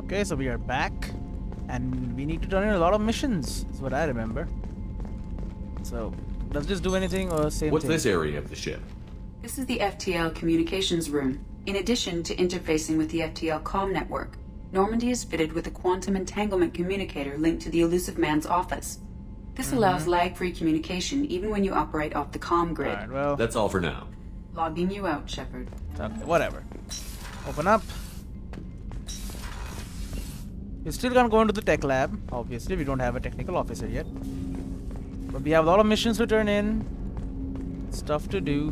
Okay, so we are back, and we need to turn in a lot of missions. That's what I remember. So, does this do anything or same What's thing? this area of the ship? This is the FTL communications room. In addition to interfacing with the FTL comm network, Normandy is fitted with a quantum entanglement communicator linked to the Elusive Man's office. This allows lag-free communication even when you operate off the comm grid. Alright, well, That's all for now. Logging you out, Shepard. okay, whatever. Open up. We still can't go into the tech lab. Obviously, we don't have a technical officer yet. But we have a lot of missions to turn in. Stuff to do.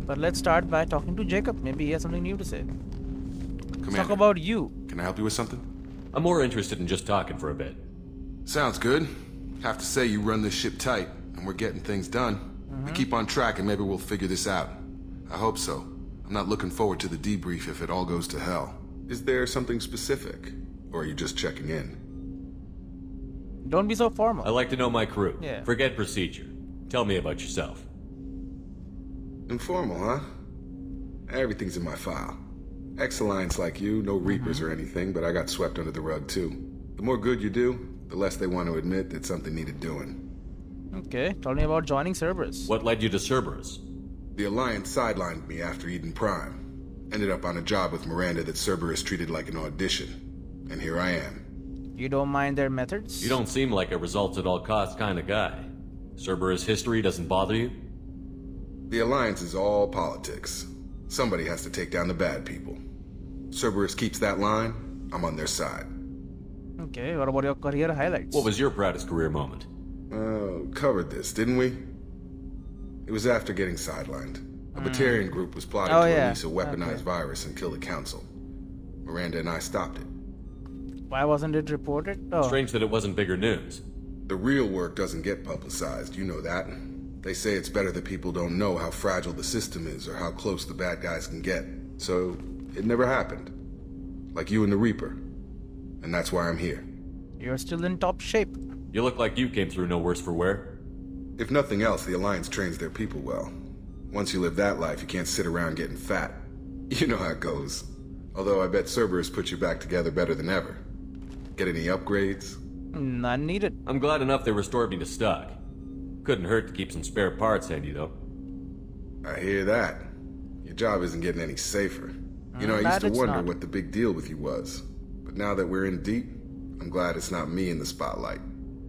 But let's start by talking to Jacob. Maybe he has something new to say. Let's talk about you. Can I help you with something? I'm more interested in just talking for a bit. Sounds good. Have to say you run this ship tight, and we're getting things done. We keep on track and maybe we'll figure this out. I hope so. I'm not looking forward to the debrief if it all goes to hell. Is there something specific? Or are you just checking in? Don't be so formal. I like to know my crew. Yeah. Forget procedure. Tell me about yourself. Informal, huh? Everything's in my file. Ex-Alliance like you, no Reapers or anything, but I got swept under the rug too. The more good you do, the less they want to admit that something needed doing. Okay, tell me about joining Cerberus. What led you to Cerberus? The Alliance sidelined me after Eden Prime. Ended up on a job with Miranda that Cerberus treated like an audition. And here I am. You don't mind their methods? You don't seem like a results-at-all-costs kind of guy. Cerberus history doesn't bother you? The Alliance is all politics. Somebody has to take down the bad people. Cerberus keeps that line, I'm on their side. Okay, what about your career highlights? What was your proudest career moment? Covered this, didn't we? It was after getting sidelined. A Batarian group was plotting Oh, to yeah. release a weaponized Okay. virus and kill the Council. Miranda and I stopped it. Why wasn't it reported? Oh, Strange that it wasn't bigger news. The real work doesn't get publicized, you know that. They say it's better that people don't know how fragile the system is or how close the bad guys can get. So, it never happened. Like you and the Reaper. And that's why I'm here. you're still in top shape. You look like you came through no worse for wear. If nothing else, the Alliance trains their people well. Once you live that life, you can't sit around getting fat. You know how it goes. Although I bet Cerberus put you back together better than ever. Get any upgrades? None needed. I'm glad enough they restored me to stock. Couldn't hurt to keep some spare parts handy, though. I hear that. Your job isn't getting any safer. You know, I That used to it's wonder not. what the big deal with you was. But now that we're in deep, I'm glad it's not me in the spotlight.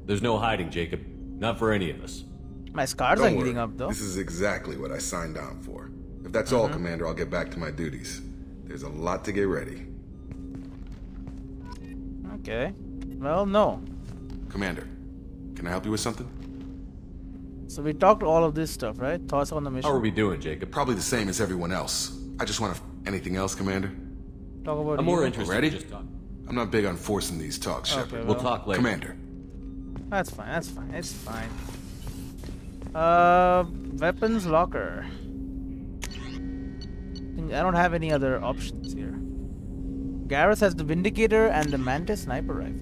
There's no hiding, Jacob. Not for any of us. My scars Don't are worry. healing up though. This is exactly what I signed on for. If that's all, Commander, I'll get back to my duties. There's a lot to get ready. Okay. Well, no. Commander, can I help you with something? So we talked all of this stuff, right? Thoughts on the mission? How are we doing, Jacob? Probably the same as everyone else. I just want to... Anything else, Commander? Talk about I'm more you. interested Ready? in just talking. I'm not big on forcing these talks, Okay, Shepard. We'll well, talk later. Commander, That's fine, that's fine, it's fine. Weapons locker. I don't have any other options here. Garrus has the Vindicator and the Mantis sniper rifle.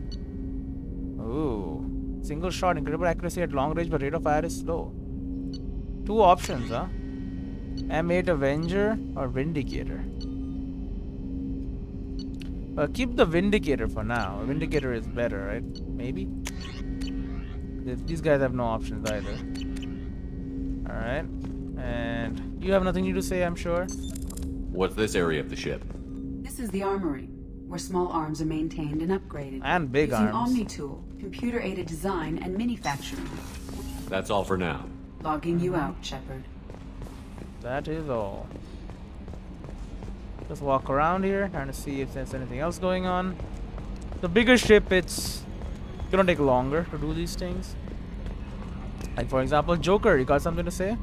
Ooh. Single shot, incredible accuracy at long range, but rate of fire is slow. Two options, huh? M8 Avenger or Vindicator. Keep the Vindicator for now. Vindicator is better, right? Maybe? These guys have no options either. Alright. And you have nothing new to say, I'm sure. What's this area of the ship? This is the armory, where small arms are maintained and upgraded. And big using arms. Omni-tool, computer-aided design, and manufacturing. That's all for now. Logging you out, Shepard. That is all. Just walk around here, trying to see if there's anything else going on. The bigger ship, it's gonna take longer to do these things. Like for example, Joker, you got something to say?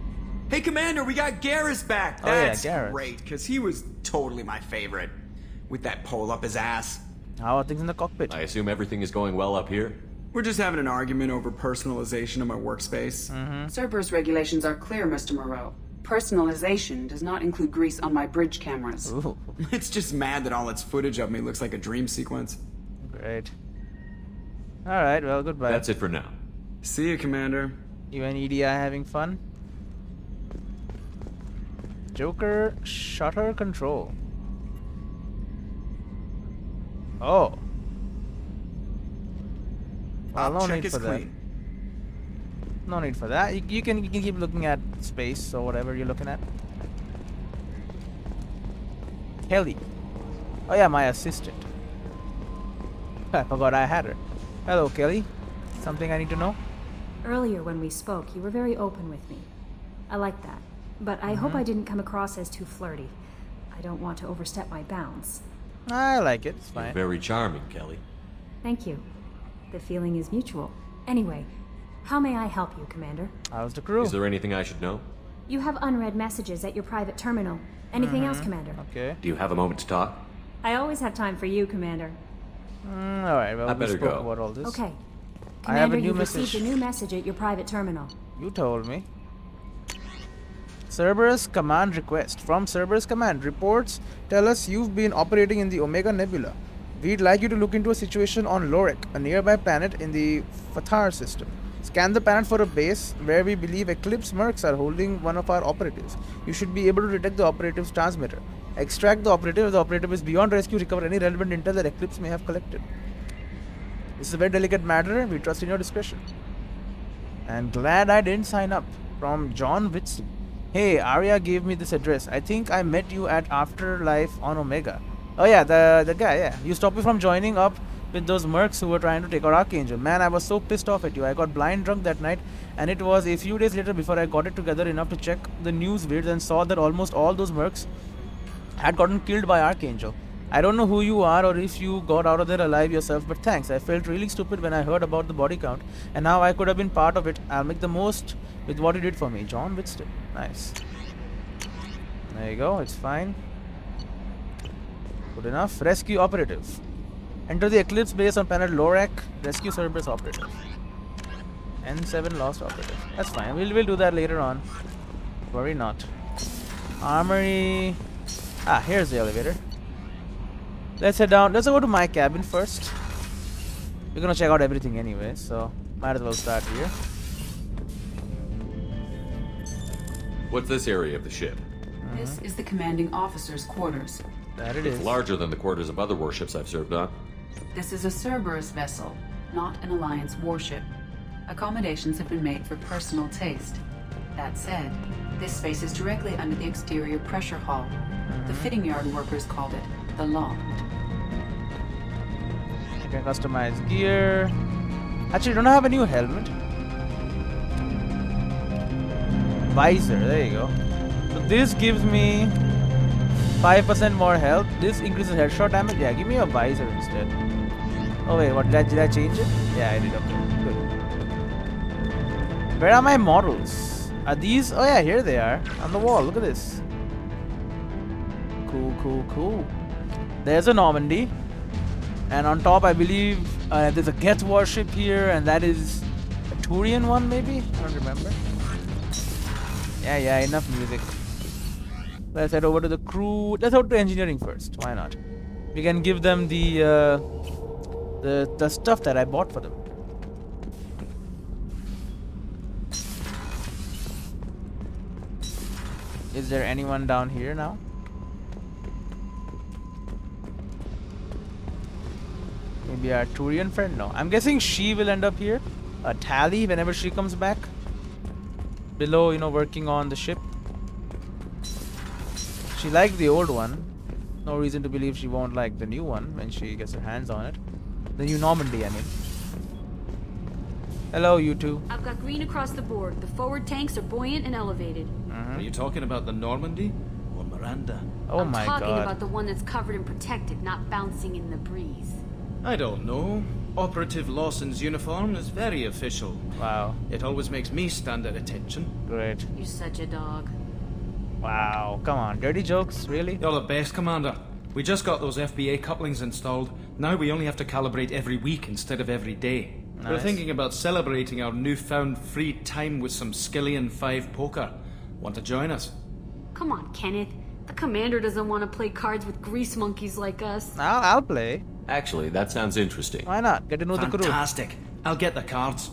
Hey, Commander, we got Garrus back. Oh, yeah, That's Garrus. great, because he was totally my favorite. With that pole up his ass. How are things in the cockpit? I assume everything is going well up here? We're just having an argument over personalization of my workspace. Cerberus regulations are clear, Mr. Moreau. Personalization does not include grease on my bridge cameras. Ooh, It's just mad that all its footage of me looks like a dream sequence. great. Alright, well, goodbye. That's it for now. See you, Commander. You and EDI having fun? Joker, shutter control. Oh. Well, no check need is for that. clean. No need for that. You can keep looking at space or whatever you're looking at. Kelly. Oh yeah, my assistant. I forgot I had her. Hello, Kelly. Something I need to know? Earlier when we spoke, you were very open with me. I like that. But I hope I didn't come across as too flirty. I don't want to overstep my bounds. I like it. It's You're fine. very charming, Kelly. Thank you. The feeling is mutual. Anyway, how may I help you, Commander? How's the crew? Is there anything I should know? You have unread messages at your private terminal. Anything else, Commander? Okay. Do you have a moment to talk? I always have time for you, Commander. Alright, well, I we better spoke go. about all this. Okay. I have a Commander, new you've message. received a new message at your private terminal. You told me. Cerberus Command request. From Cerberus Command. Reports tell us you've been operating in the Omega Nebula. We'd like you to look into a situation on Lorek, a nearby planet in the Fathar system. Scan the planet for a base where we believe Eclipse mercs are holding one of our operatives. You should be able to detect the operative's transmitter. Extract the operative. If the operative is beyond rescue, recover any relevant intel that Eclipse may have collected. This is a very delicate matter. We trust in your discretion. And glad I didn't sign up. From John Whitson. Hey, Arya gave me this address. I think I met you at Afterlife on Omega. Oh yeah, the guy, yeah. You stopped me from joining up with those mercs who were trying to take out Archangel. Man, I was so pissed off at you. I got blind drunk that night, and it was a few days later before I got it together enough to check the news vids and saw that almost all those mercs had gotten killed by Archangel. I don't know who you are or if you got out of there alive yourself, but thanks. I felt really stupid when I heard about the body count, and now I could have been part of it. I'll make the most with what you did for me. John Whitstone. Nice. There you go. It's fine. Good enough. Rescue operative. Enter the Eclipse base on planet Lorek. Rescue Cerberus operative. N7 lost operative. That's fine. We'll do that later on. Worry not. Armory. Ah, here's the elevator. Let's head down. Let's go to my cabin first. We're gonna check out everything anyway, so might as well start here. What's this area of the ship? This is the commanding officer's quarters. That it It's is. larger than the quarters of other warships I've served on. This is a Cerberus vessel, not an Alliance warship. Accommodations have been made for personal taste. That said, this space is directly under the exterior pressure hull. The fitting yard workers called it the loft. You can customize gear. Actually, don't I have a new helmet? Visor, there you go. So this gives me 5% more health. This increases headshot damage. Yeah, give me a visor instead. Oh wait, what did I change it? Yeah, I did. Okay, good. Where are my models? Are these? Oh yeah, here they are on the wall. Look at this. Cool. There's a Normandy, and on top I believe there's a Geth warship here, and that is a Turian one maybe. I don't remember. Yeah. Enough music. Let's head over to the crew. Let's head to engineering first. Why not? We can give them the stuff that I bought for them. Is there anyone down here now? Maybe our Turian friend? No. I'm guessing she will end up here. Tally, whenever she comes back. Below, working on the ship. She liked the old one. No reason to believe she won't like the new one when she gets her hands on it. The new Normandy, I mean. Hello, you two. I've got green across the board. The forward tanks are buoyant and elevated. Are you talking about the Normandy or Miranda? Oh I'm my talking god. about the one that's covered and protected, not bouncing in the breeze. I don't know. Operative Lawson's uniform is very official. Wow. It always makes me stand at attention. Great. You're such a dog. Wow. Come on. Dirty jokes? Really? You're the best, Commander. We just got those FBA couplings installed. Now we only have to calibrate every week instead of every day. We're Nice. thinking about celebrating our newfound free time with some Skillian 5 poker. Want to join us? Come on, Kenneth. The commander doesn't want to play cards with grease monkeys like us. I'll play. Actually, that sounds interesting. Why not? Get to know the crew. Fantastic. I'll get the cards.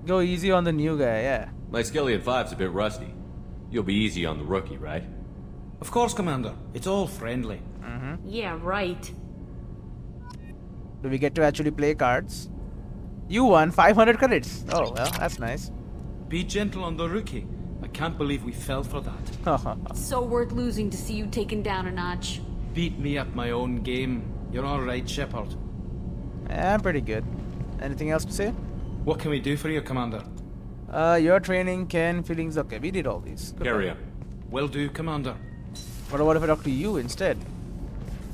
Go easy on the new guy, yeah. My Skillian 5's a bit rusty. You'll be easy on the rookie, right? Of course, Commander. It's all friendly. Yeah, right. Do we get to actually play cards? You won 500 credits. Oh, well, that's nice. Be gentle on the rookie. I can't believe we fell for that. So worth losing to see you taken down a notch. Beat me at my own game. You're alright, Shepard. Yeah, I'm pretty good. Anything else to say? What can we do for you, Commander? Your training, Ken, feelings. Okay, we did all these. Goodbye. Carry on. Will do, Commander. What if I talk to you instead?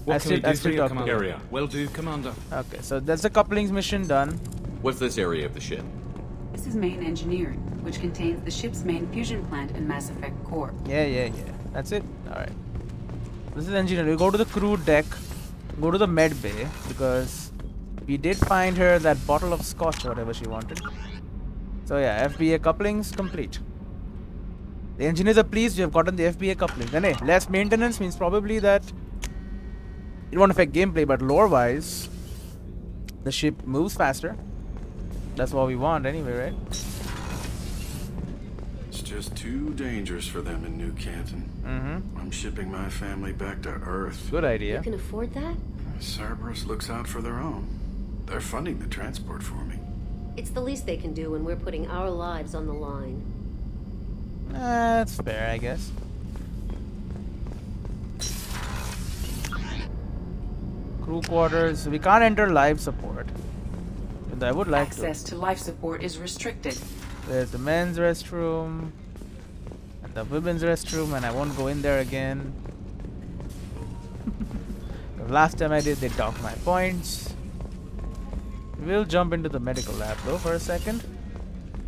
What can we do for still you, talk to Commander? Carry on. Will do, Commander. Okay, so that's the couplings mission done. What's this area of the ship? This is main engineering, which contains the ship's main fusion plant and Mass Effect core. Yeah. That's it. Alright. This is engineering. We go to the crew deck, go to the med bay, because we did find her that bottle of scotch or whatever she wanted. So yeah, FBA couplings complete. The engineers are pleased we have gotten the FBA couplings. And hey, less maintenance means probably that it won't affect gameplay, but lore-wise, the ship moves faster. That's what we want anyway, right? It's just too dangerous for them in New Canton. I'm shipping my family back to Earth. Good idea. You can afford that? Cerberus looks out for their own. They're funding the transport for me. It's the least they can do when we're putting our lives on the line. That's fair, I guess. Crew quarters. We can't enter live support. But I would like Access to life support is restricted. There's the men's restroom and the women's restroom, and I won't go in there again. The last time I did, they docked my points. We'll jump into the medical lab though for a second.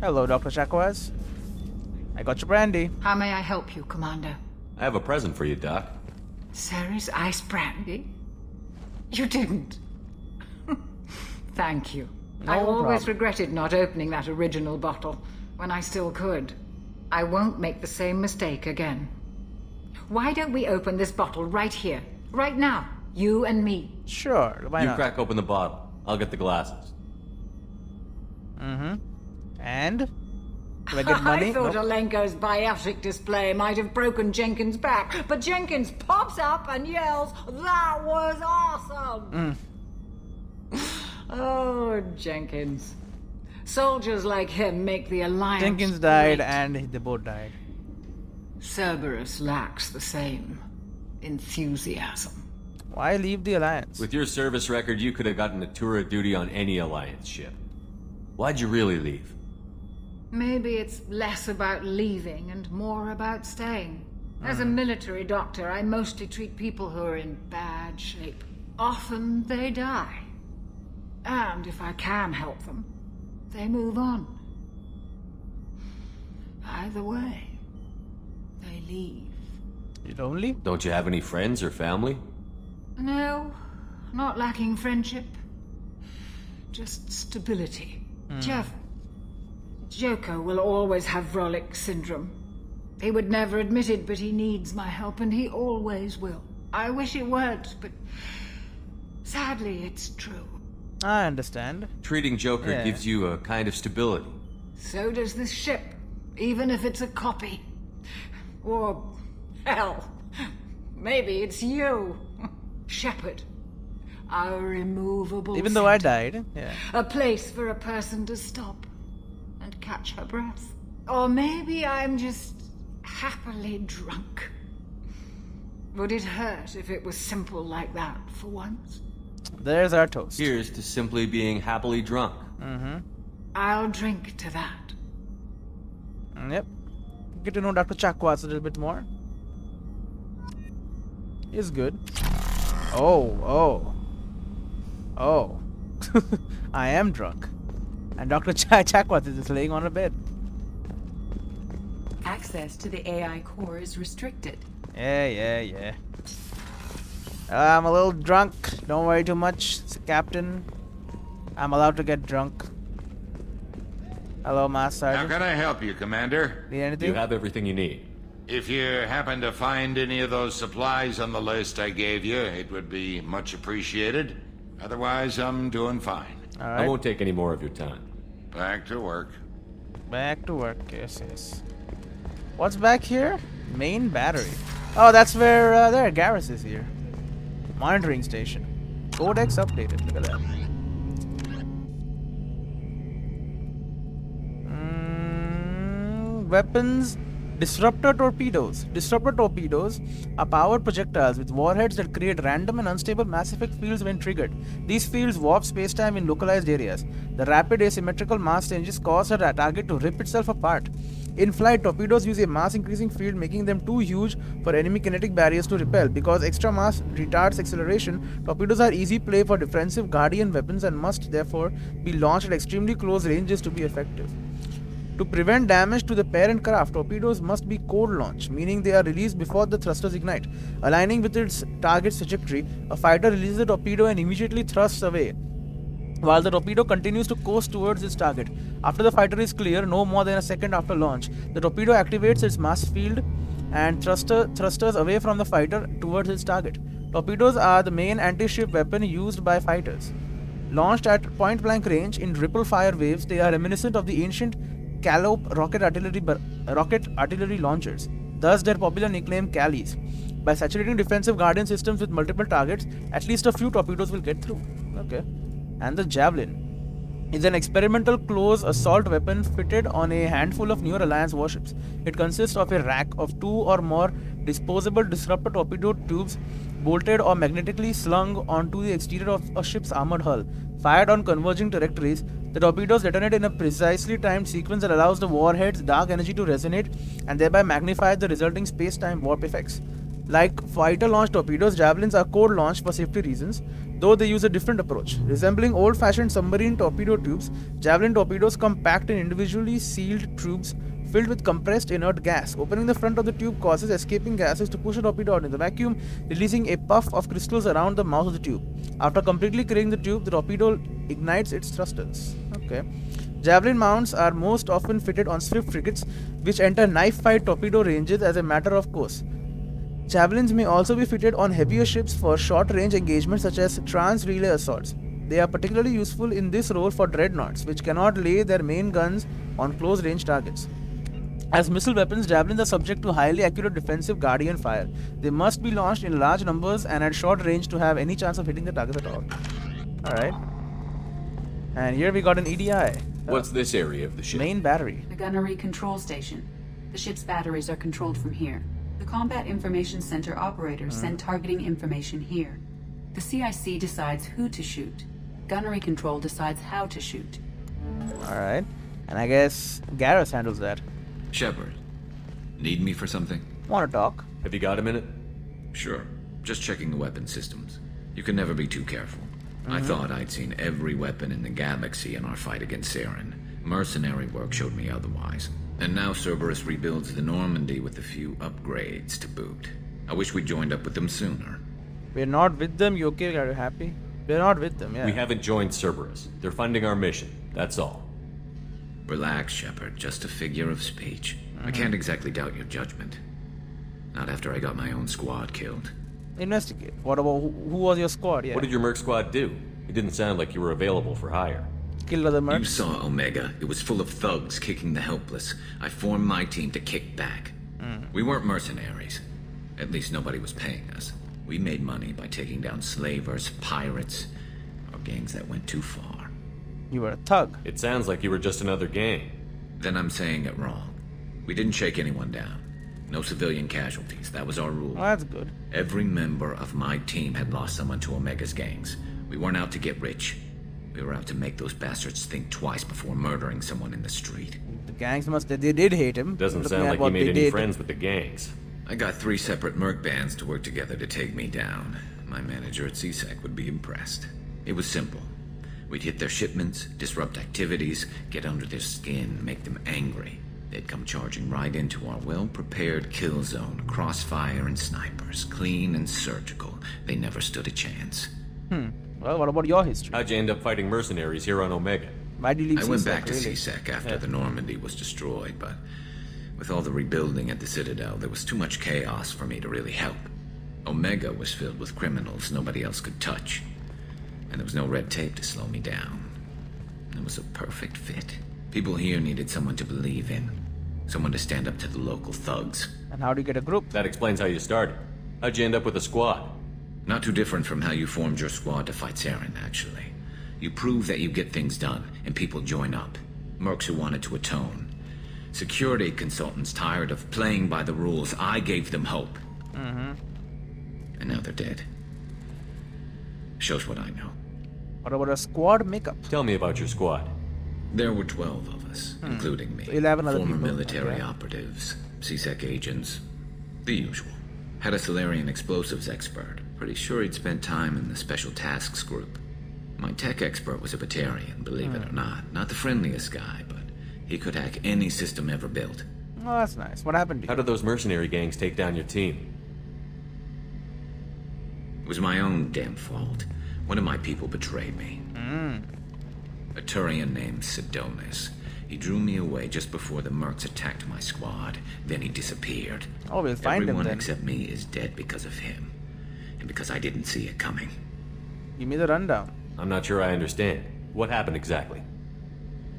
Hello, Dr. Chakwas. I got your brandy. How may I help you, Commander? I have a present for you, Doc. Ceres ice brandy? You didn't. Thank you. I always regretted not opening that original bottle when I still could. I won't make the same mistake again. Why don't we open this bottle right here, right now, you and me? Sure, why You not? crack open the bottle. I'll get the glasses. And? Do I get money? I thought Nope. Alenko's biotic display might have broken Jenkins' back, but Jenkins pops up and yells, "That was awesome!" Oh, Jenkins. Soldiers like him make the Alliance Jenkins died great. and they both died. Cerberus lacks the same enthusiasm. Why leave the Alliance? With your service record, you could have gotten a tour of duty on any Alliance ship. Why'd you really leave? Maybe it's less about leaving and more about staying. As a military doctor, I mostly treat people who are in bad shape. Often they die. And if I can help them, they move on. Either way, they leave. You lonely? Don't you have any friends or family? No, not lacking friendship. Just stability. Joko will always have Vrolic syndrome. He would never admit it, but he needs my help, and he always will. I wish it weren't, but sadly it's true. I understand. Treating Joker Yeah. gives you a kind of stability. So does this ship, even if it's a copy. Or, hell, maybe it's you, Shepard. Our immovable Even though I center. died. Yeah. A place for a person to stop and catch her breath. Or maybe I'm just happily drunk. Would it hurt if it was simple like that for once? There's our toast. Here's to simply being happily drunk. I'll drink to that. Yep. Get to know Dr. Chakwas a little bit more. He's good. Oh. I am drunk. And Dr. Chakwas is just laying on a bed. Access to the AI core is restricted. Yeah. I'm a little drunk. Don't worry too much, Captain. I'm allowed to get drunk. Hello, Master How Sergeant. can I help you, Commander? Need anything? You have everything you need. If you happen to find any of those supplies on the list I gave you, it would be much appreciated. Otherwise, I'm doing fine. Alright. I won't take any more of your time. Back to work. Back to work. Yes. What's back here? Main battery. Oh, that's where there Garrus is here. Monitoring station. Codex updated. Look at that. Weapons. Disruptor torpedoes. Disruptor torpedoes are powered projectiles with warheads that create random and unstable mass effect fields when triggered. These fields warp spacetime in localized areas. The rapid asymmetrical mass changes cause a target to rip itself apart. In flight, torpedoes use a mass-increasing field, making them too huge for enemy kinetic barriers to repel. Because extra mass retards acceleration, torpedoes are easy play for defensive guardian weapons and must therefore be launched at extremely close ranges to be effective. To prevent damage to the parent craft, torpedoes must be cold launch, meaning they are released before the thrusters ignite. Aligning with its target's trajectory, a fighter releases the torpedo and immediately thrusts away, while the torpedo continues to coast towards its target. After the fighter is clear, no more than a second after launch, the torpedo activates its mass field and thrusters away from the fighter towards its target. Torpedoes are the main anti-ship weapon used by fighters. Launched at point-blank range in ripple fire waves, they are reminiscent of the ancient Callop rocket artillery launchers, thus their popular nickname Callies. By saturating defensive guardian systems with multiple targets, at least a few torpedoes will get through. Okay. And the Javelin is an experimental close assault weapon fitted on a handful of newer Alliance warships. It consists of a rack of 2 or more disposable disruptor torpedo tubes bolted or magnetically slung onto the exterior of a ship's armored hull. Fired on converging trajectories, the torpedoes detonate in a precisely timed sequence that allows the warhead's dark energy to resonate and thereby magnify the resulting space-time warp effects. Like fighter-launched torpedoes, javelins are cold-launched for safety reasons, though they use a different approach. Resembling old-fashioned submarine torpedo tubes, javelin torpedoes come packed in individually sealed tubes filled with compressed inert gas. Opening the front of the tube causes escaping gases to push a torpedo out in the vacuum, releasing a puff of crystals around the mouth of the tube. After completely clearing the tube, the torpedo ignites its thrusters. Okay. Javelin mounts are most often fitted on swift frigates, which enter knife-fight torpedo ranges as a matter of course. Javelins may also be fitted on heavier ships for short-range engagements such as trans-relay assaults. They are particularly useful in this role for dreadnoughts, which cannot lay their main guns on close-range targets. As missile weapons, javelins are subject to highly accurate defensive guardian fire. They must be launched in large numbers and at short range to have any chance of hitting the target at all. Alright. And here we got an EDI. What's this area of the ship? Main battery. The gunnery control station. The ship's batteries are controlled from here. The Combat Information Center operators send targeting information here. The CIC decides who to shoot. Gunnery control decides how to shoot. Alright. And I guess Garrus handles that. Shepard, need me for something? Want to talk? Have you got a minute? Sure. Just checking the weapon systems. You can never be too careful. I thought I'd seen every weapon in the galaxy in our fight against Saren. Mercenary work showed me otherwise. And now Cerberus rebuilds the Normandy with a few upgrades to boot. I wish we joined up with them sooner. We're not with them, you okay? Are you happy? We're not with them, yeah. We haven't joined Cerberus. They're funding our mission. That's all. Relax, Shepard. Just a figure of speech. I can't exactly doubt your judgment. Not after I got my own squad killed. Investigate. What about who was your squad? Yeah. What did your merc squad do? It didn't sound like you were available for hire. Kill other mercs? You saw Omega. It was full of thugs kicking the helpless. I formed my team to kick back. We weren't mercenaries. At least nobody was paying us. We made money by taking down slavers, pirates, or gangs that went too far. You were a thug. It sounds like you were just another gang. Then I'm saying it wrong. We didn't shake anyone down. No civilian casualties. That was our rule. Well, that's good. Every member of my team had lost someone to Omega's gangs. We weren't out to get rich. We were out to make those bastards think twice before murdering someone in the street. The gangs they did hate him. Doesn't sound like you made any friends with the gangs. I got 3 separate merc bands to work together to take me down. My manager at CSEC would be impressed. It was simple. We'd hit their shipments, disrupt activities, get under their skin, make them angry. They'd come charging right into our well-prepared kill zone, crossfire and snipers, clean and surgical. They never stood a chance. Well, what about your history? How'd you end up fighting mercenaries here on Omega? Why did you leave I went CSEC, back to really? CSEC after the Normandy was destroyed, but with all the rebuilding at the Citadel, there was too much chaos for me to really help. Omega was filled with criminals nobody else could touch, and there was no red tape to slow me down. It was a perfect fit. People here needed someone to believe in, someone to stand up to the local thugs. And how do you get a group? That explains how you started. How'd you end up with a squad? Not too different from how you formed your squad to fight Saren, actually. You prove that you get things done, and people join up. Mercs who wanted to atone. Security consultants tired of playing by the rules. I gave them hope. And now they're dead. Shows what I know. What about a squad makeup? Tell me about your squad. There were 12 of us, including me. So 11 other Former people. military Okay. operatives, CSEC agents, the usual. Had a Solarian explosives expert. Pretty sure he'd spent time in the Special Tasks Group. My tech expert was a Batarian, believe it or not. Not the friendliest guy, but he could hack any system ever built. Oh, that's nice. What happened to you? How did those mercenary gangs take down your team? It was my own damn fault. One of my people betrayed me. A Turian named Sidonis. He drew me away just before the Mercs attacked my squad. Then he disappeared. Oh, we'll find him Everyone then. except me is dead because of him. And because I didn't see it coming. Give me the rundown. I'm not sure I understand. What happened exactly?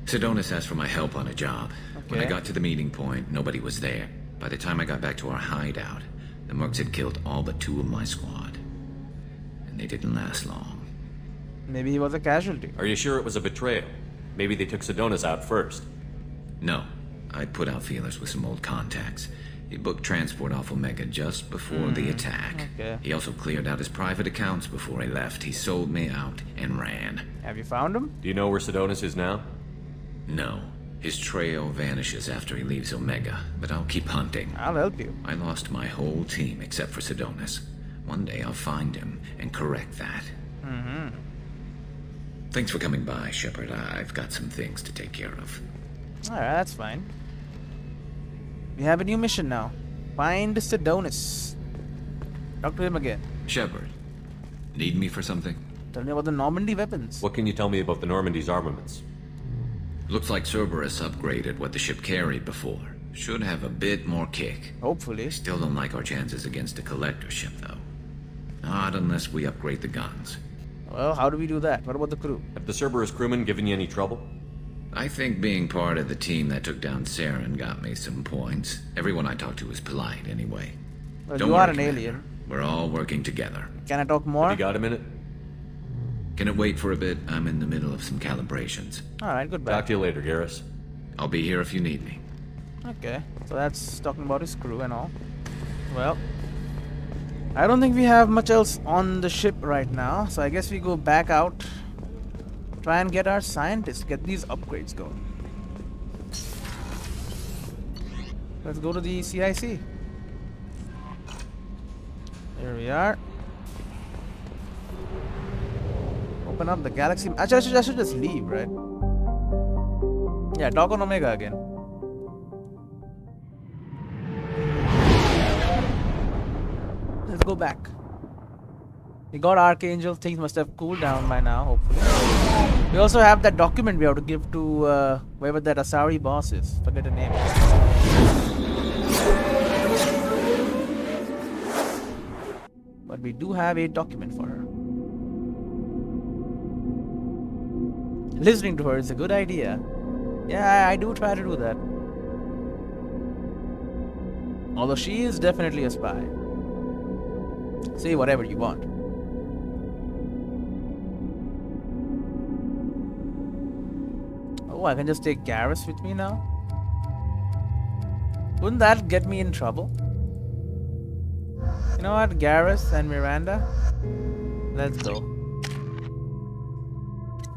Sidonis asked for my help on a job. When I Okay. got to the meeting point, nobody was there. By the time I got back to our hideout, the Mercs had killed all but 2 of my squad. And they didn't last long. Maybe he was a casualty. Are you sure it was a betrayal? Maybe they took Sidonis out first. No. I put out feelers with some old contacts. He booked transport off Omega just before the attack. Okay. He also cleared out his private accounts before he left. He sold me out and ran. Have you found him? Do you know where Sidonis is now? No. His trail vanishes after he leaves Omega, but I'll keep hunting. I'll help you. I lost my whole team except for Sidonis. One day I'll find him and correct that. Thanks for coming by, Shepard. I've got some things to take care of. Alright, that's fine. We have a new mission now. Find Sidonis. Talk to him again. Shepard, need me for something? Tell me about the Normandy weapons. What can you tell me about the Normandy's armaments? Looks like Cerberus upgraded what the ship carried before. Should have a bit more kick. Hopefully. Still don't like our chances against a collector ship, though. Not unless we upgrade the guns. Well, how do we do that? What about the crew? Have the Cerberus crewmen given you any trouble? I think being part of the team that took down Saren got me some points. Everyone I talked to was polite, anyway. Well, Don't you worry, are an Commander. alien. We're all working together. Can I talk more? Have you got a minute? Can it wait for a bit? I'm in the middle of some calibrations. Alright, goodbye. Talk to you later, Garrus. I'll be here if you need me. Okay, so that's talking about his crew and all. Well, I don't think we have much else on the ship right now, so I guess we go back out, try and get our scientists, get these upgrades going. Let's go to the CIC. Here we are. Open up the galaxy. Actually, I should just leave, right? Yeah, talk on Omega again. Let's go back. We got Archangel. Things must have cooled down by now, hopefully. We also have that document we have to give to whoever that Asari boss is. Forget the name. But we do have a document for her. Listening to her is a good idea. Yeah, I do try to do that. Although she is definitely a spy. Say whatever you want. Oh, I can just take Garrus with me now? Wouldn't that get me in trouble? You know what? Garrus and Miranda? Let's go.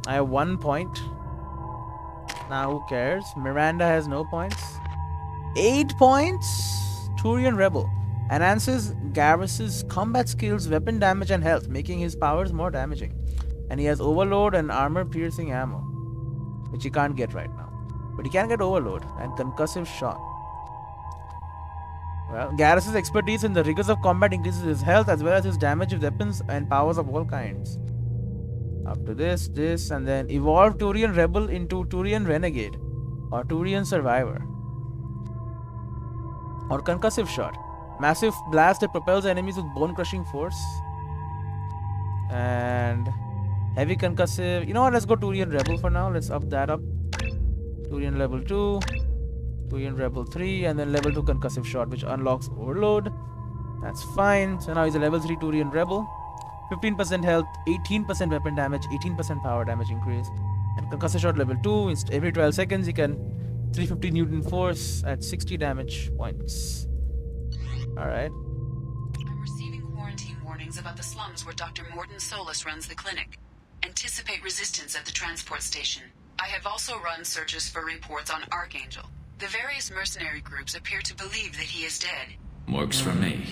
I have 1 point. Now who cares? Miranda has no points. 8 points? Turian Rebel. Enhances Garrus's combat skills, weapon damage and health, making his powers more damaging. And he has Overload and armor piercing ammo, which he can't get right now. But he can get Overload and concussive shot. Well, Garrus's expertise in the rigors of combat increases his health as well as his damage with weapons and powers of all kinds. Up to this, and then evolve Turian Rebel into Turian Renegade or Turian Survivor. Or concussive shot. Massive blast that propels enemies with bone-crushing force. And heavy concussive. You know what? Let's go Turian Rebel for now. Let's up that up. Turian level 2. Turian Rebel 3. And then level 2 concussive shot, which unlocks Overload. That's fine. So now he's a level 3 Turian Rebel. 15% health, 18% weapon damage, 18% power damage increase. And concussive shot level 2, every 12 seconds you can 350 Newton force at 60 damage points. Alright. I'm receiving quarantine warnings about the slums where Dr. Morton Solus runs the clinic. Anticipate resistance at the transport station. I have also run searches for reports on Archangel. The various mercenary groups appear to believe that he is dead. Works for me.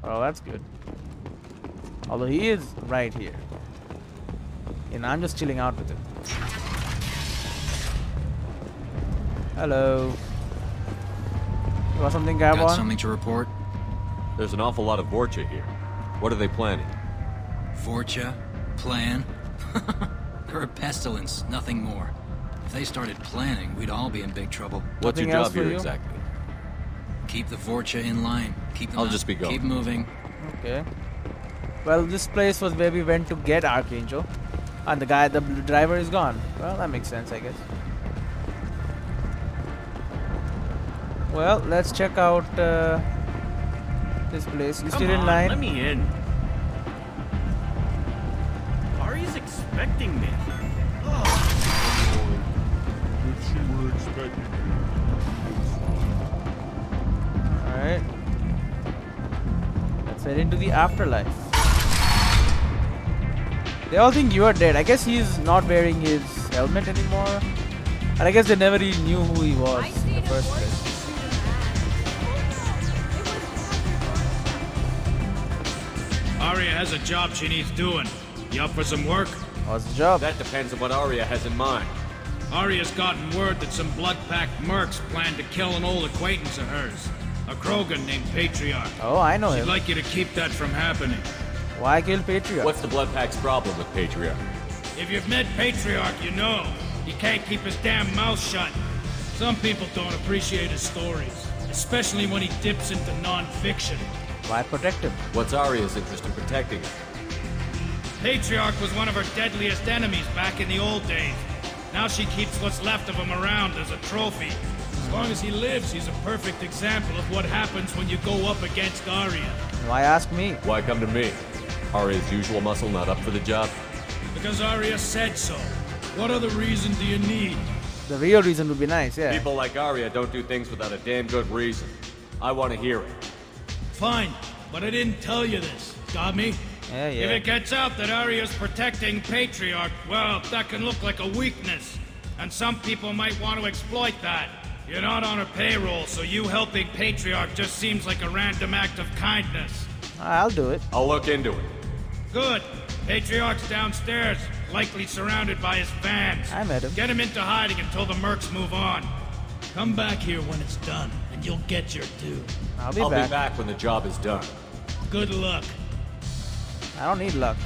Oh, that's good. Although he is right here. And I'm just chilling out with him. Hello. You want something, Gabon? Got something to report? There's an awful lot of Vorcha here. What are they planning? Vorcha? Plan? They're a pestilence, nothing more. If they started planning, we'd all be in big trouble. What's Nothing your else job for here you? exactly? Keep the Vorcha in line. Keep them I'll out. just be going. Keep moving. Okay. Well, this place was where we went to get Archangel. And the driver is gone. Well, that makes sense, I guess. Well, let's check out this place. You still in line? Let me in. Ari's expecting me. Alright. Let's head into the afterlife. They all think you are dead. I guess he's not wearing his helmet anymore. And I guess they never really knew who he was in the first place. Arya has a job she needs doing. You up for some work? What's the job? That depends on what Arya has in mind. Arya's gotten word that some blood-packed mercs plan to kill an old acquaintance of hers. A Krogan named Patriarch. Oh, I know She'd him. like you to keep that from happening. Why kill Patriarch? What's the Blood Pack's problem with Patriarch? If you've met Patriarch, you know. He can't keep his damn mouth shut. Some people don't appreciate his stories, especially when he dips into non-fiction. Why protect him? What's Arya's interest in protecting him? Patriarch was one of her deadliest enemies back in the old days. Now she keeps what's left of him around as a trophy. As long as he lives, he's a perfect example of what happens when you go up against Arya. Why ask me? Why come to me? Arya's usual muscle not up for the job? Because Arya said so. What other reason do you need? The real reason would be nice, yeah. People like Arya don't do things without a damn good reason. I want to hear it. Fine, but I didn't tell you this. Got me? Yeah. If it gets out that Arya's protecting Patriarch, well, that can look like a weakness. And some people might want to exploit that. You're not on her payroll, so you helping Patriarch just seems like a random act of kindness. I'll do it. I'll look into it. Good. Patriarch's downstairs, likely surrounded by his fans. I met him. Get him into hiding until the mercs move on. Come back here when it's done, and you'll get your due. I'll be I'll back. be back when the job is done. Good luck. I don't need luck.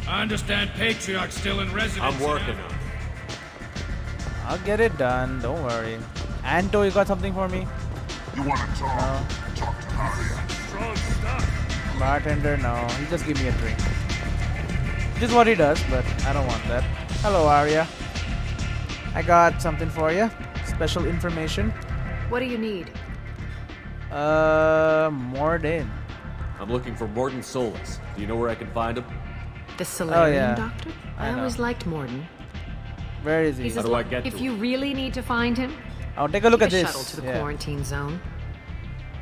I understand Patriarch's still in residence. I'm working on it. I'll get it done. Don't worry. Anto, you got something for me? You want to talk? Talk to Arya. Strong stuff. Bartender, no. He just give me a drink. Which is what he does, but I don't want that. Hello, Arya. I got something for you. Special information. What do you need? Morden. I'm looking for Morton Solus. Do you know where I can find him? The Solarian yeah. doctor? I I know. always liked Morden. Where is he? He's How as do I lo- get if to you him? really need to find him, I'll take a look at take a this. shuttle to the Yeah. quarantine zone.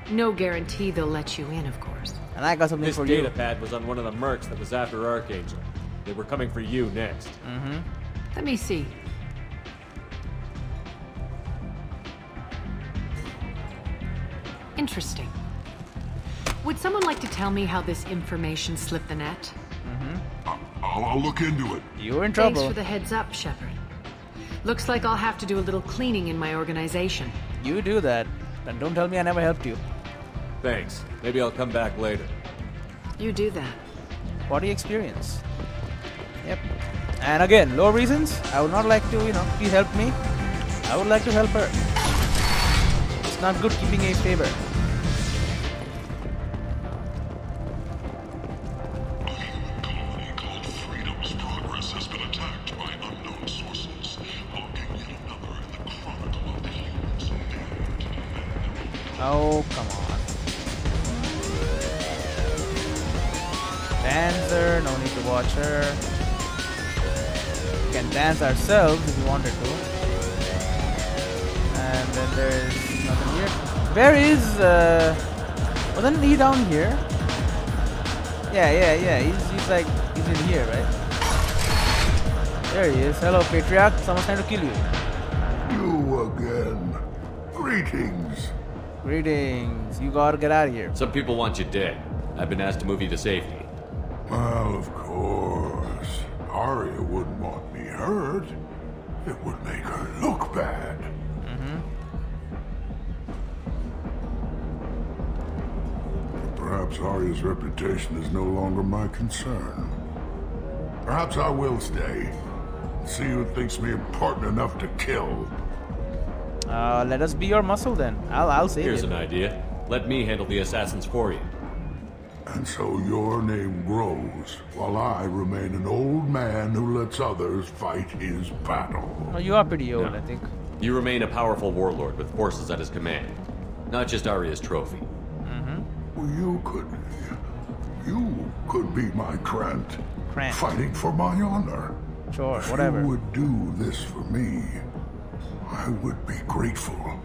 No guarantee they'll let you in, of course. And I got something This for data you. pad was on one of the mercs that was after Archangel. They were coming for you next. Mm-hmm. Let me see. Interesting. Would someone like to tell me how this information slipped the net? I'll look into it. You're in Thanks trouble. for the heads up, Shepard. Looks like I'll have to do a little cleaning in my organization. You do that. And don't tell me I never helped you. Thanks. Maybe I'll come back later. You do that. Body experience. Yep. And again, low reasons. I would not like to, please help me. I would like to help her. It's not good keeping a favor. Freedom's progress has been attacked by unknown sources, logging yet another in the chronicle of the humans who dared to defend. Oh, come on. watch her. We can dance ourselves if we wanted to. And then there's nothing here. Where is wasn't he down here? Yeah. He's in here, right? There he is. Hello, Patriarch. Someone's trying to kill you. You again. Greetings. Greetings. You gotta get out of here. Some people want you dead. I've been asked to move you to safety. Well, of course. Arya wouldn't want me hurt. It would make her look bad. Perhaps Arya's reputation is no longer my concern. Perhaps I will stay. See who thinks me important enough to kill. Let us be your muscle then. I'll save Here's it. an idea. Let me handle the assassins for you. And so your name grows, while I remain an old man who lets others fight his battle. Oh, you are pretty old, I think. You remain a powerful warlord with forces at his command. Not just Arya's trophy. Well, you could be my Krant. Fighting for my honor. Sure, if whatever. you would do this for me, I would be grateful.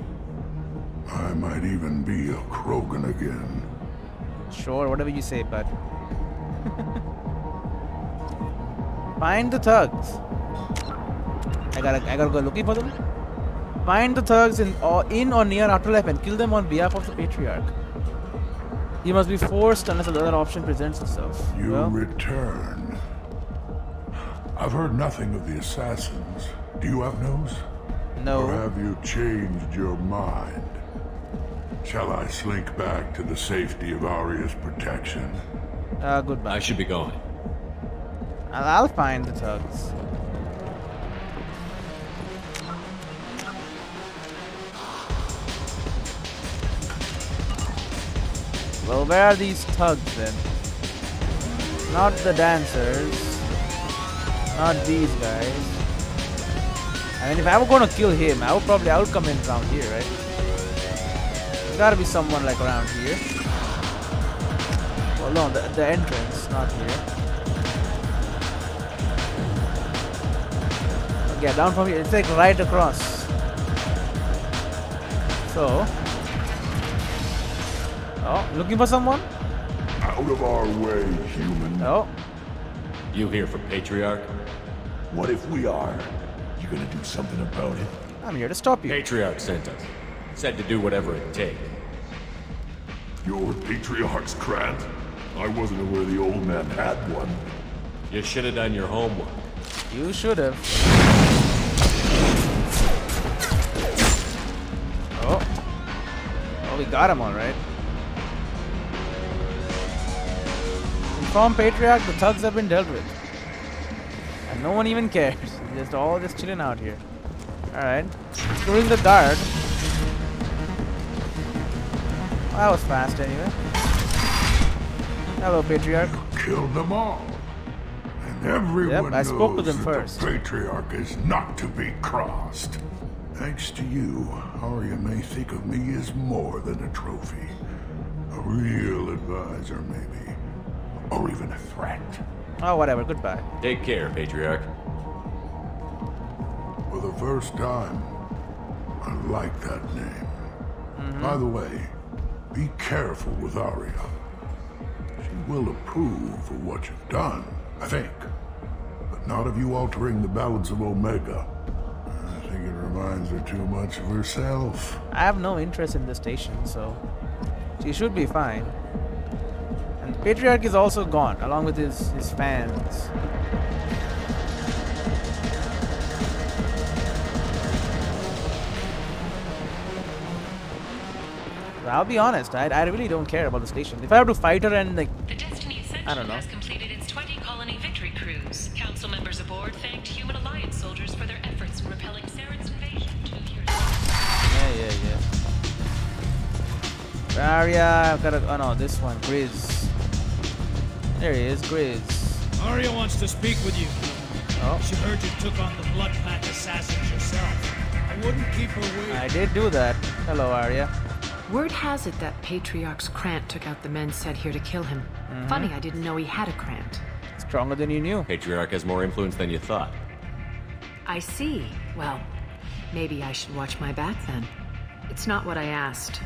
I might even be a Krogan again. Sure, whatever you say, bud. Find the thugs. I gotta go looking for them. Find the thugs in or near Afterlife and kill them on behalf of the Patriarch. He must be forced unless another option presents itself. You Well, return. I've heard nothing of the assassins. Do you have news? No. Or have you changed your mind? Shall I slink back to the safety of Arya's protection? Goodbye. I should be going. I'll find the thugs. Well, where are these thugs then? Not the dancers. Not these guys. I mean, if I were gonna kill him, I would come in around here, right? There's gotta be someone like around here. Well, no, the entrance, not here. Okay, down from here. It's like right across. So. Oh, looking for someone? Out of our way, human. Oh. You here for Patriarch? What if we are? You gonna do something about it? I'm here to stop you. Patriarch sent us. Said to do whatever it takes. You're Patriarch's Krant? I wasn't aware the old man had one. You should have done your homework. You should have. Oh. Oh, we got him all right. Inform Patriarch, the thugs have been dealt with. And no one even cares. Just all just chilling out here. Alright. Screwing the guard. Well, that was fast anyway. Hello, Patriarch. Killed them all. And everyone I spoke to knows them that first. the Patriarch is not to be crossed. Thanks to you, Arya may think of me as more than a trophy. A real advisor, maybe. Or even a threat. Oh, whatever. Goodbye. Take care, Patriarch. For the first time, I like that name. By the way, be careful with Arya. She will approve of what you've done, I think. But not of you altering the balance of Omega. I think it reminds her too much of herself. I have no interest in the station, so she should be fine. And the Patriarch is also gone, along with his fans. I'll be honest, I really don't care about the station. If I have to fight her and like, I don't know. Has completed its 20-colony victory cruise. Council members aboard thanked Human Alliance soldiers for their efforts in repelling Saren's invasion 2 years ago. Yeah. Arya, I've gotta. Oh no, this one, Grizz. There he is, Grizz. Arya wants to speak with you. Oh. She heard you took on the Blood Pack assassins yourself. I wouldn't keep her waiting. I did do that. Hello, Arya. Word has it that Patriarch's Krant took out the men sent here to kill him. Funny, I didn't know he had a Krant. It's Stronger than you knew. Patriarch has more influence than you thought. I see. Well, maybe I should watch my back then. It's not what I asked,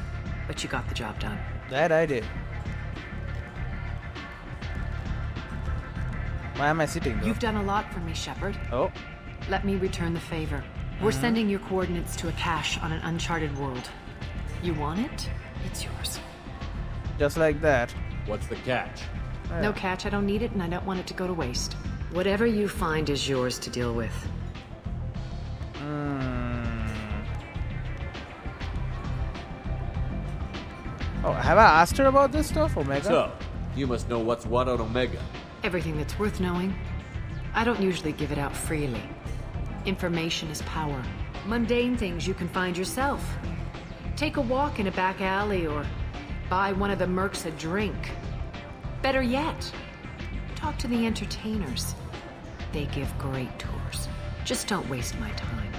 but you got the job done. That I did. Why am I sitting though? You've done a lot for me, Shepard. Oh. Let me return the favor. We're sending your coordinates to a cache on an uncharted world. You want it? It's yours. Just like that. What's the catch? No catch, I don't need it, and I don't want it to go to waste. Whatever you find is yours to deal with. Oh, have I asked her about this stuff, Omega? So, you must know what's what on Omega. Everything that's worth knowing. I don't usually give it out freely. Information is power. Mundane things you can find yourself. Take a walk in a back alley or buy one of the mercs a drink. Better yet, talk to the entertainers. They give great tours. Just don't waste my time.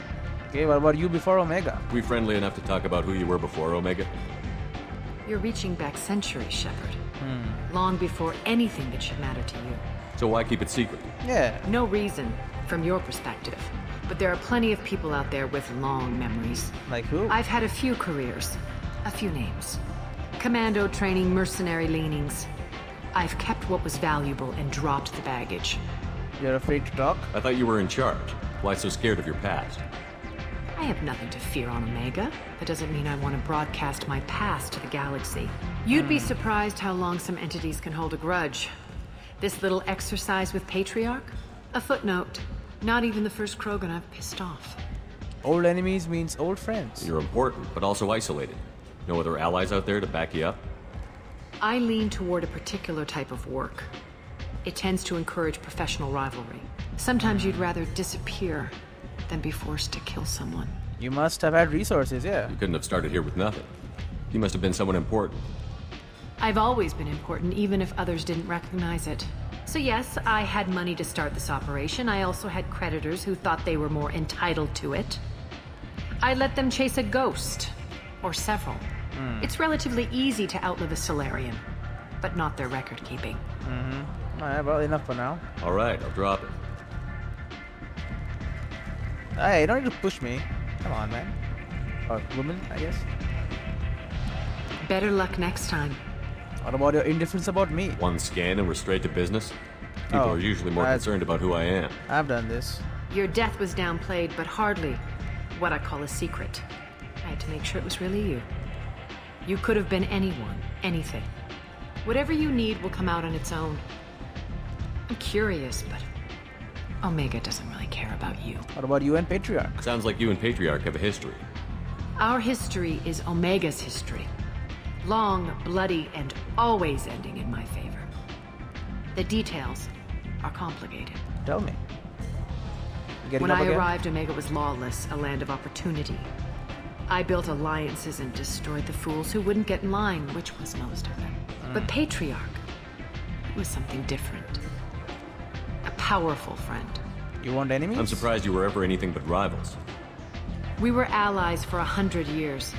Okay, what about you before Omega? We friendly enough to talk about who you were before Omega? You're reaching back centuries, Shepard. Long before anything that should matter to you. So why keep it secret? Yeah. No reason, from your perspective. But there are plenty of people out there with long memories. Like who? I've had a few careers. A few names. Commando training, mercenary leanings. I've kept what was valuable and dropped the baggage. You're afraid to talk? I thought you were in charge. Why so scared of your past? I have nothing to fear on Omega. That doesn't mean I want to broadcast my past to the galaxy. You'd be surprised how long some entities can hold a grudge. This little exercise with Patriarch? A footnote. Not even the first Krogan I've pissed off. Old enemies means old friends. You're important, but also isolated. No other allies out there to back you up? I lean toward a particular type of work. It tends to encourage professional rivalry. Sometimes you'd rather disappear than be forced to kill someone. You must have had resources, yeah. You couldn't have started here with nothing. You must have been someone important. I've always been important, even if others didn't recognize it. So yes, I had money to start this operation. I also had creditors who thought they were more entitled to it. I let them chase a ghost. Or several. It's relatively easy to outlive a Solarian, but not their record keeping. Alright, well, enough for now. Alright, I'll drop it. Hey, you don't need to push me. Come on, man. Or woman, I guess. Better luck next time. What about your indifference about me? One scan and we're straight to business? People are usually more concerned about who I am. I've done this. Your death was downplayed, but hardly what I call a secret. I had to make sure it was really you. You could have been anyone, anything. Whatever you need will come out on its own. I'm curious, but Omega doesn't really care about you. What about you and Patriarch? Sounds like you and Patriarch have a history. Our history is Omega's history. Long, bloody, and always ending in my favor. The details are complicated. Tell me. When I arrived, Omega was lawless, a land of opportunity. I built alliances and destroyed the fools who wouldn't get in line, which was most of them. But Patriarch was something different. A powerful friend. You want enemies? I'm surprised you were ever anything but rivals. We were allies for 100 years.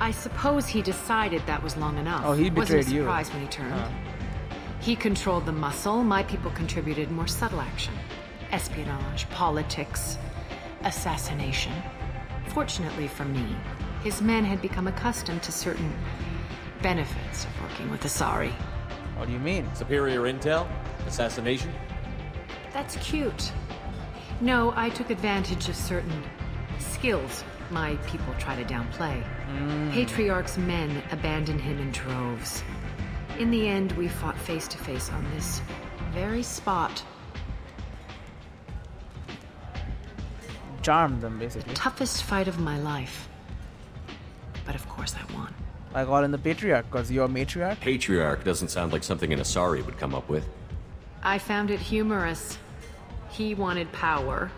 I suppose he decided that was long enough. Oh, he betrayed you. Wasn't surprised when he turned. He controlled the muscle. My people contributed more subtle action. Espionage, politics, assassination. Fortunately for me, his men had become accustomed to certain benefits of working with Asari. What do you mean? Superior intel? Assassination? That's cute. No, I took advantage of certain skills my people try to downplay. Patriarch's men abandoned him in droves. In the end, we fought face to face on this very spot. Charmed them, basically. Toughest fight of my life. But of course I won. I got in the Patriarch, because you're a matriarch? Patriarch doesn't sound like something an Asari would come up with. I found it humorous. He wanted power,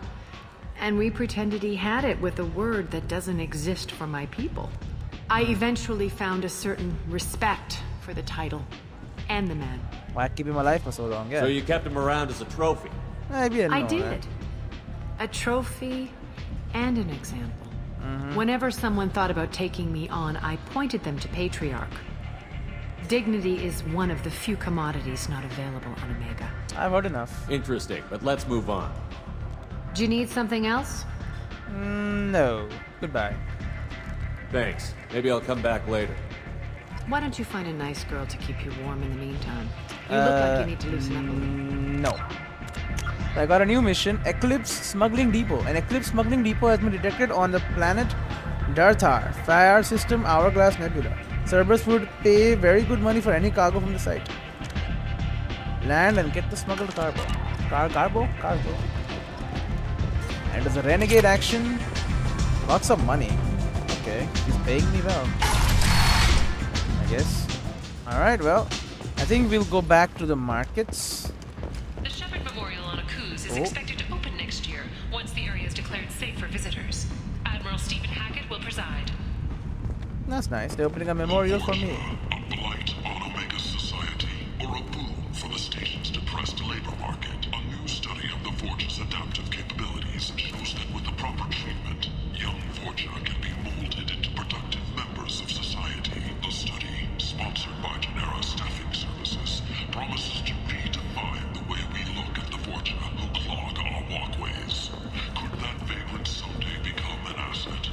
and we pretended he had it with a word that doesn't exist for my people. I eventually found a certain respect for the title and the man. Why keep him alive for so long? Yeah. So you kept him around as a trophy? I did. A trophy and an example. Whenever someone thought about taking me on, I pointed them to Patriarch. Dignity is one of the few commodities not available on Omega. I've heard enough. Interesting, but let's move on. Do you need something else? No. Goodbye. Thanks. Maybe I'll come back later. Why don't you find a nice girl to keep you warm in the meantime? You look like you need to loosen up a little. No. I got a new mission, Eclipse Smuggling Depot. An Eclipse Smuggling Depot has been detected on the planet Darthar, Fire System Hourglass Nebula. Cerberus would pay very good money for any cargo from the site. Land and get the smuggled cargo. Cargo? And as a renegade action, lots of money. Okay, he's paying me well, I guess. Alright, well, I think we'll go back to the markets. The Shepherd Memorial on Akuz is expected to open next year once the area is declared safe for visitors. Admiral Stephen Hackett will preside. That's nice. They're opening a memorial for me. A blight on Omega society, or a boom for the station's depressed labor market. A new study of the Forge's adaptive capabilities shows that with the proper treatment, young Forja can be molded into productive members of society. The study, sponsored by Genera Staffing Services, promises to redefine the way we look at the Forja who clog our walkways. Could that vagrant someday become an asset?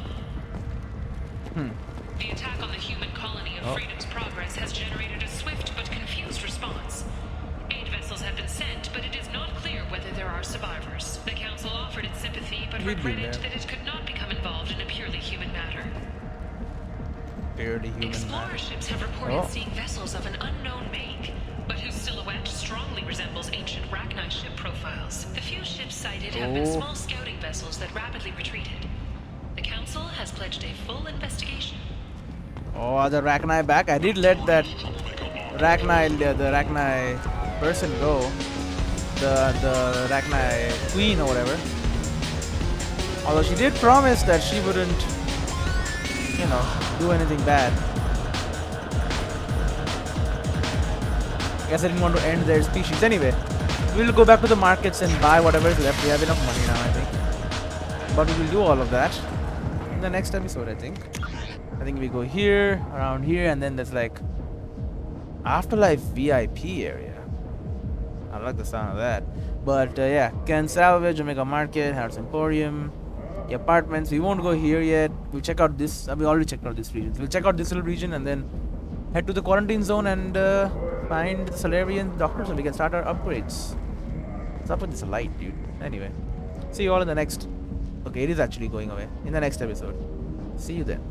The attack on the human colony of Freedom's Progress has generated a swift but confused response. 8 vessels have been sent, but it is not clear whether there are survivors. The Council offered its sympathy, but regretted that it could not become involved in a purely human matter. Explorer ships have reported seeing vessels of an unknown make, but whose silhouette strongly resembles ancient Rachni ship profiles. The few ships sighted have been small scouting vessels that rapidly retreated. The Council has pledged a full investigation. Oh, are the Rachni back? I did let that Rachni, the Rachni person go. The Rachni queen or whatever. Although she did promise that she wouldn't, you know, do anything bad. Guess I didn't want to end their species. Anyway, we'll go back to the markets and buy whatever is left. We have enough money now, I think. But we will do all of that in the next episode, I think. I think we go here, around here, and then there's like Afterlife VIP area. I like the sound of that. But yeah, can salvage, Omega Market, Harris Emporium, the apartments. We won't go here yet. We'll check out this. We already checked out this region. We'll check out this little region and then head to the quarantine zone and find the Solarian doctor so we can start our upgrades. What's up with this light, dude? Anyway, see you all in the next. Okay, it is actually going away. In the next episode. See you then.